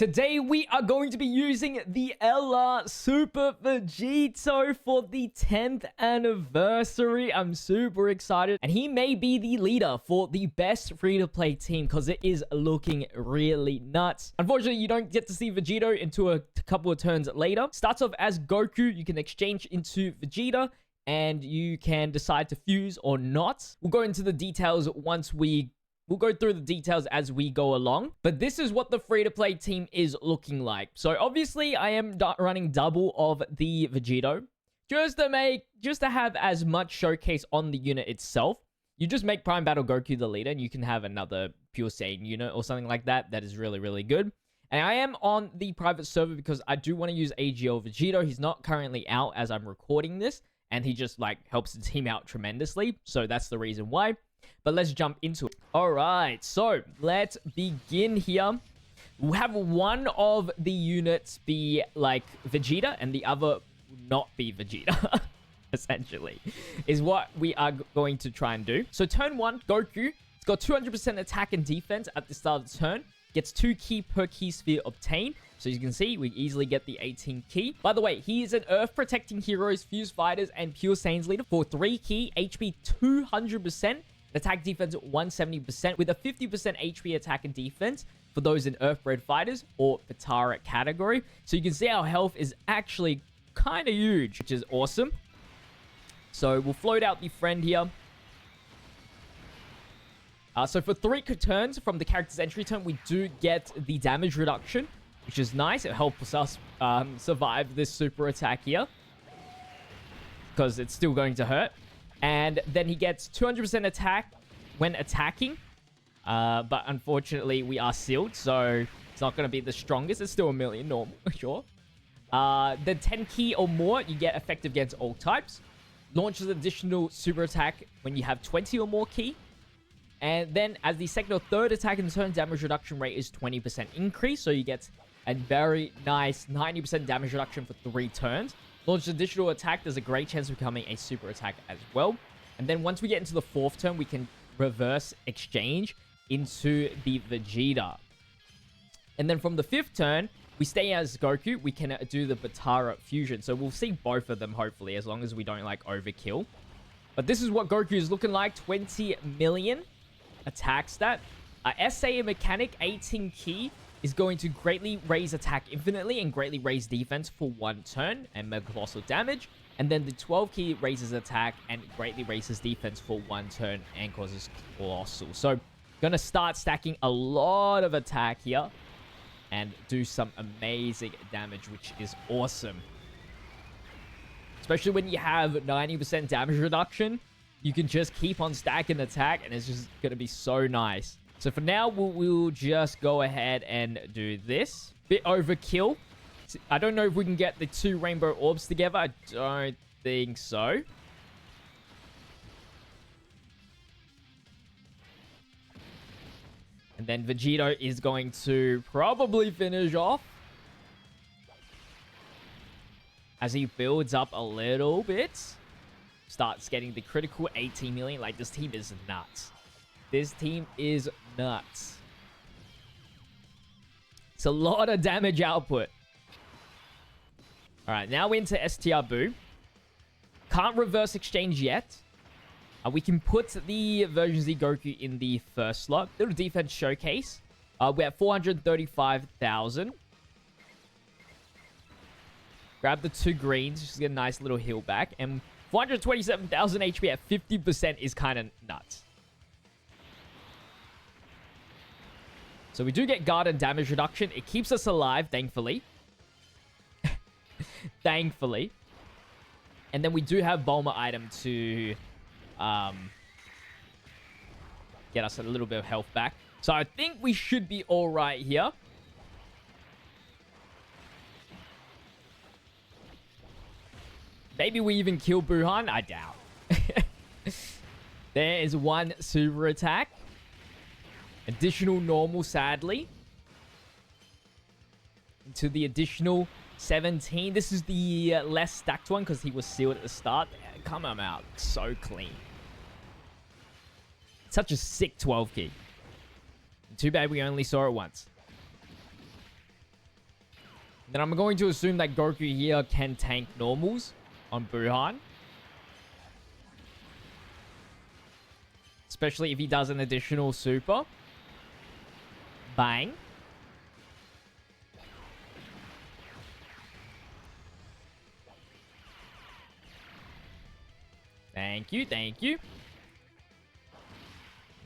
Today we are going to be using the LR Super Vegito for the 10th anniversary. I'm super excited. And he may be the leader for the best free-to-play team because it is looking really nuts. Unfortunately, you don't get to see Vegito until a couple of turns later. Starts off as Goku. You can exchange into Vegeta and you can decide to fuse or not. We'll go into the details once We'll go through the details as we go along, but this is what the free-to-play team is looking like. So obviously, I am running double of the Vegito, just to have as much showcase on the unit itself. You just make Prime Battle Goku the leader, and you can have another Pure Saiyan unit or something like that. That is really, really good. And I am on the private server because I do want to use AGL Vegito. He's not currently out as I'm recording this, and he just helps the team out tremendously. So that's the reason why. But let's jump into it. All right, so let's begin here. We'll have one of the units be like Vegeta and the other not be Vegeta, essentially, is what we are going to try and do. So turn one, Goku. It's got 200% attack and defense at the start of the turn. Gets 2 ki per ki sphere obtained. So you can see, we easily get the 18 ki. By the way, he is an Earth Protecting Heroes, Fuse Fighters, and Pure Saiyans leader for 3 ki, HP 200%. Attack defense 170% with a 50% HP attack and defense for those in Earthbred Fighters or Phatara category. So you can see our health is actually kind of huge, which is awesome. So we'll float out the friend here. So for 3 turns from the character's entry turn, we do get the damage reduction, which is nice. It helps us survive this super attack here because it's still going to hurt. And then he gets 200% attack when attacking. But unfortunately, we are sealed. So it's not going to be the strongest. It's still a million normal, sure. Then 10 ki or more, you get effective against all types. Launches additional super attack when you have 20 or more ki. And then as the second or third attack in the turn, damage reduction rate is 20% increase. So you get a very nice 90% damage reduction for 3 turns. Launch additional attack, there's a great chance of becoming a super attack as well. And then once we get into the 4th turn, we can reverse exchange into the Vegeta. And then from the 5th turn, we stay as Goku. We can do the Phatara fusion. So we'll see both of them, hopefully, as long as we don't overkill. But this is what Goku is looking like. 20 million attack stat. SA mechanic, 18 ki. Is going to greatly raise attack infinitely and greatly raise defense for 1 turn and mega colossal damage. And then the 12 ki raises attack and greatly raises defense for 1 turn and causes colossal. So gonna start stacking a lot of attack here and do some amazing damage, which is awesome. Especially when you have 90% damage reduction, you can just keep on stacking attack and it's just gonna be so nice. So for now, we'll just go ahead and do this. Bit overkill. I don't know if we can get the 2 rainbow orbs together. I don't think so. And then Vegito is going to probably finish off. As he builds up a little bit. Starts getting the critical 18 million. This team is nuts. This team is nuts. It's a lot of damage output. Alright, now we're into STR Boo. Can't reverse exchange yet. We can put the version Z Goku in the 1st slot. Little defense showcase. We're at 435,000. Grab the 2 greens. Just get a nice little heal back. And 427,000 HP at 50% is kind of nuts. So we do get guard and damage reduction. It keeps us alive, thankfully. Thankfully. And then we do have Bulma item to get us a little bit of health back. So I think we should be all right here. Maybe we even kill Buhan. I doubt. There is 1 super attack. Additional normal, sadly. To the additional 17. This is the less stacked one because he was sealed at the start. Come on out. So clean. Such a sick 12 ki. Too bad we only saw it once. Then I'm going to assume that Goku here can tank normals on Buhan. Especially if he does an additional super. Bang. Thank you, thank you.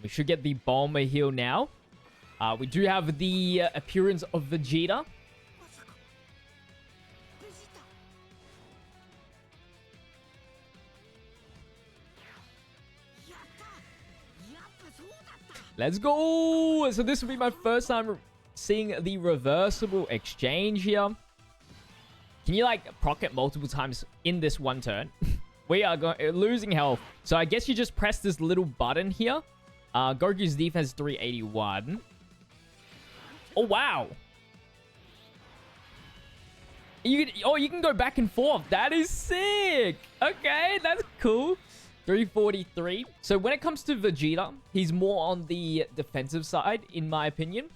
We should get the Bomber heal now. We do have the appearance of Vegeta. Let's go! So this will be my first time seeing the reversible exchange here. Can you, like, proc it multiple times in this one turn? We are losing health. So I guess you just press this little button here. Goku's defense 381. Oh, wow. You can go back and forth. That is sick. Okay, that's cool. 343. So when it comes to Vegeta, he's more on the defensive side, in my opinion.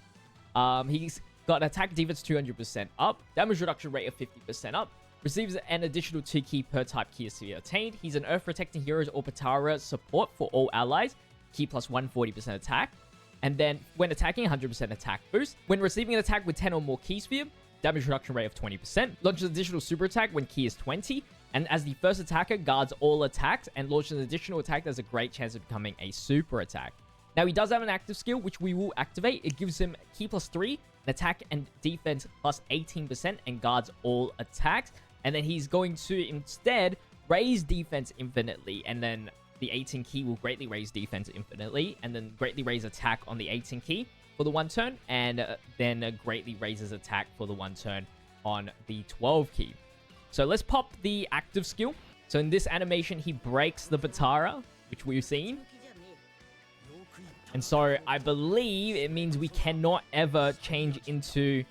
He's got attack defense 200% up, damage reduction rate of 50% up, receives an additional 2 ki per type ki is to be attained. He's an Earth Protecting Heroes or Patara support for all allies, ki plus 140% attack. And then when attacking, 100% attack boost. When receiving an attack with 10 or more ki sphere, damage reduction rate of 20%. Launches additional super attack when ki is 20. And as the first attacker, guards all attacks and launches an additional attack that has a great chance of becoming a super attack. Now, he does have an active skill, which we will activate. It gives him ki plus 3, an attack and defense plus 18%, and guards all attacks. And then he's going to instead raise defense infinitely. And then the 18 ki will greatly raise defense infinitely. And then greatly raise attack on the 18 ki for the one turn. And then greatly raises attack for the one turn on the 12 ki. So let's pop the active skill. So in this animation, he breaks the Patara, which we've seen. And so I believe it means we cannot ever change into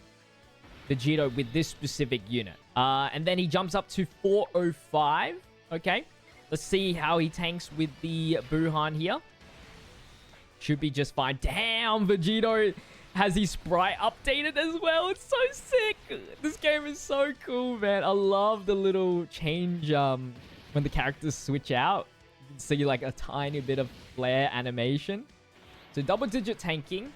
Vegito with this specific unit. And then he jumps up to 405. Okay. Let's see how he tanks with the Buhan here. Should be just fine. Damn, Vegito has his sprite updated as well. It's so sick. This game is so cool, man. I love the little change when the characters switch out. You can see like a tiny bit of flare animation. So double-digit tanking.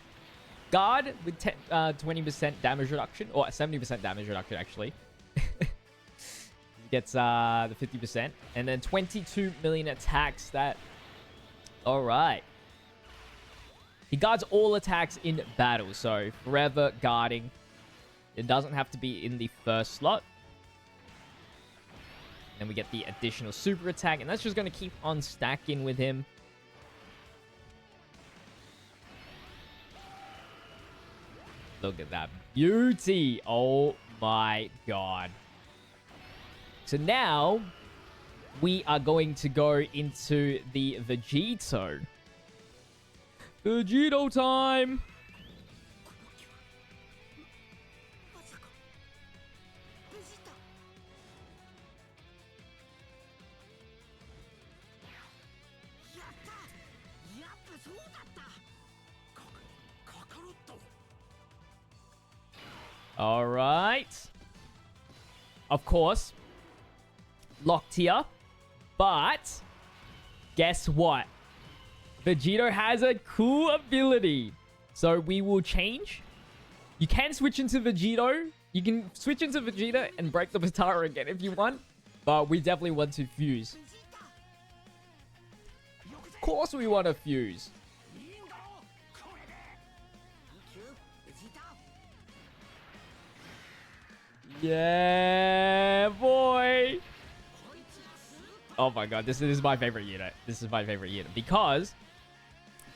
Guard with 20% damage reduction. Or 70% damage reduction, actually. Gets the 50%. And then 22 million attacks. That... Alright. He guards all attacks in battle. So forever guarding. It doesn't have to be in the first slot. Then we get the additional super attack. And that's just going to keep on stacking with him. Look at that beauty. Oh my god. So now we are going to go into the Vegito. Vegito time. All right. Of course. Locked here. But guess what? Vegito has a cool ability. So we will change. You can switch into Vegito. You can switch into Vegeta and break the Patara again if you want. But we definitely want to fuse. Of course we want to fuse. Yeah, boy. Oh my god, this is my favorite unit. This is my favorite unit because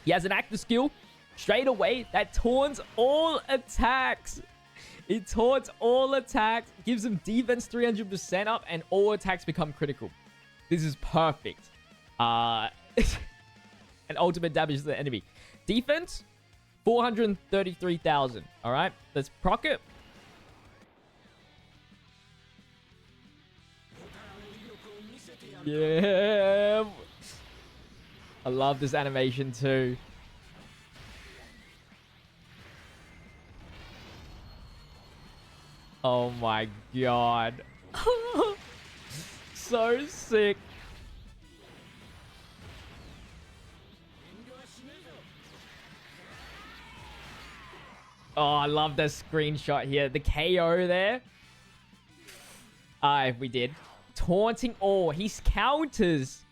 he has an active skill straight away that taunts all attacks. It taunts all attacks, gives him defense 300% up, and all attacks become critical. This is perfect. And ultimate damage to the enemy. Defense, 433,000. All right, let's proc it. Yeah. I love this animation too. Oh my god. So sick. Oh, I love the screenshot here. The KO there. We did. Taunting all. He counters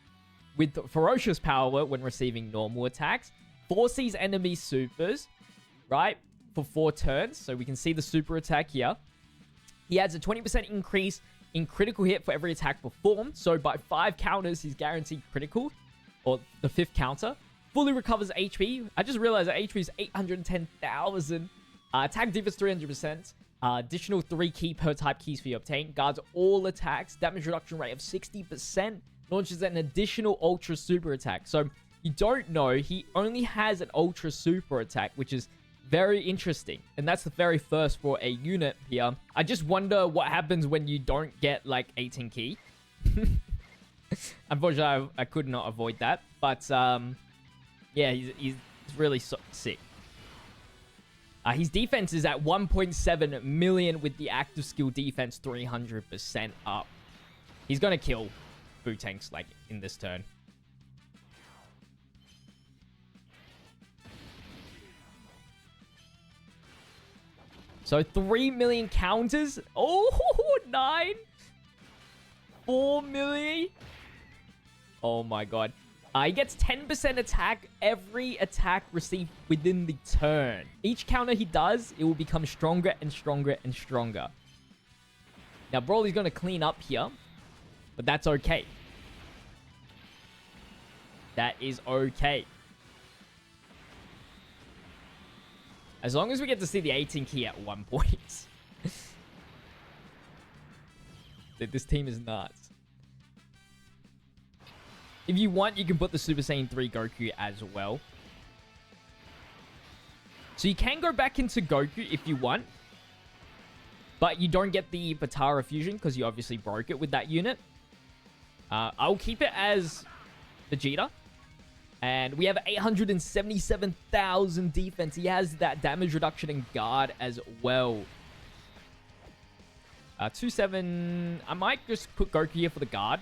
with ferocious power when receiving normal attacks. Forces enemy supers, right? For 4 turns. So we can see the super attack here. He adds a 20% increase in critical hit for every attack performed. So by 5 counters, he's guaranteed critical. Or the 5th counter. Fully recovers HP. I just realized that HP is 810,000. Attack defense 300%. Additional 3 key per type keys for you obtain. Guards all attacks. Damage reduction rate of 60%. Launches an additional ultra super attack. So you don't know, he only has an ultra super attack, which is very interesting. And that's the very first for a unit here. I just wonder what happens when you don't get like 18 key. Unfortunately, I could not avoid that. But yeah, he's really sick. His defense is at 1.7 million with the active skill defense 300% up. He's going to kill Boo Tanks like in this turn. So 3 million counters. Oh, 9. 4 million. Oh my god. He gets 10% attack every attack received within the turn. Each counter he does, it will become stronger and stronger and stronger. Now, Broly's going to clean up here, but that's okay. That is okay. As long as we get to see the 18 key at one point. This team is nuts. If you want, you can put the Super Saiyan 3 Goku as well. So you can go back into Goku if you want. But you don't get the Batara fusion because you obviously broke it with that unit. I'll keep it as Vegeta. And we have 877,000 defense. He has that damage reduction and guard as well. 2-7. I might just put Goku here for the guard.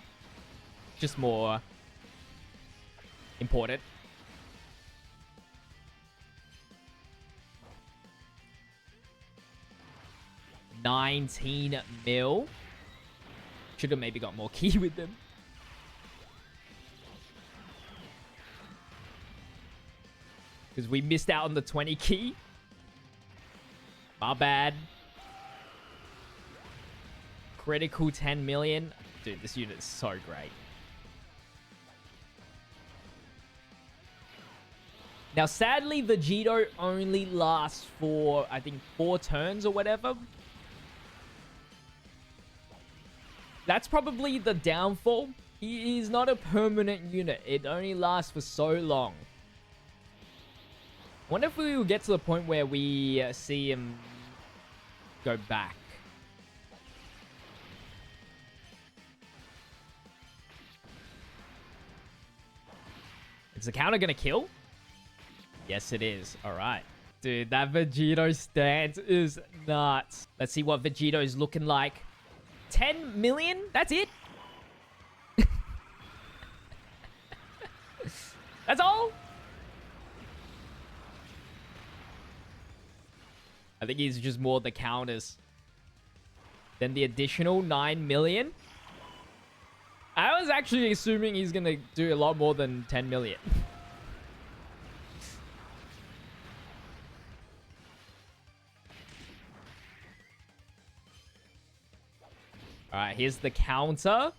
Just more important. $19 mil. Should have maybe got more key with them. Because we missed out on the 20 key. My bad. Critical 10 million. Dude, this unit is so great. Now, sadly, Vegito only lasts for, I think, 4 turns or whatever. That's probably the downfall. He is not a permanent unit. It only lasts for so long. I wonder if we will get to the point where we see him go back. Is the counter going to kill? Yes, it is. All right. Dude, that Vegito stance is nuts. Let's see what Vegito is looking like. 10 million? That's it? That's all? I think he's just more the counters. Then the additional 9 million. I was actually assuming he's going to do a lot more than 10 million. All right, here's the counter.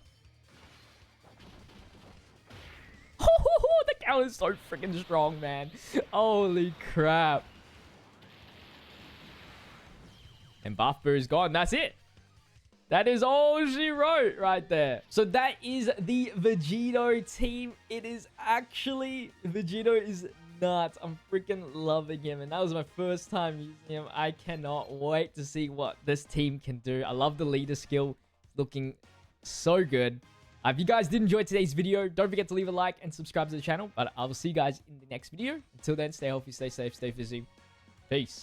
The counter's so freaking strong, man. Holy crap. And Buff Boo's gone. That's it. That is all she wrote right there. So that is the Vegito team. It is actually... Vegito is nuts. I'm freaking loving him. And that was my first time using him. I cannot wait to see what this team can do. I love the leader skill. Looking so good. If you guys did enjoy today's video, don't forget to leave a like and subscribe to the channel. But I will see you guys in the next video. Until then, stay healthy, stay safe, stay busy. Peace.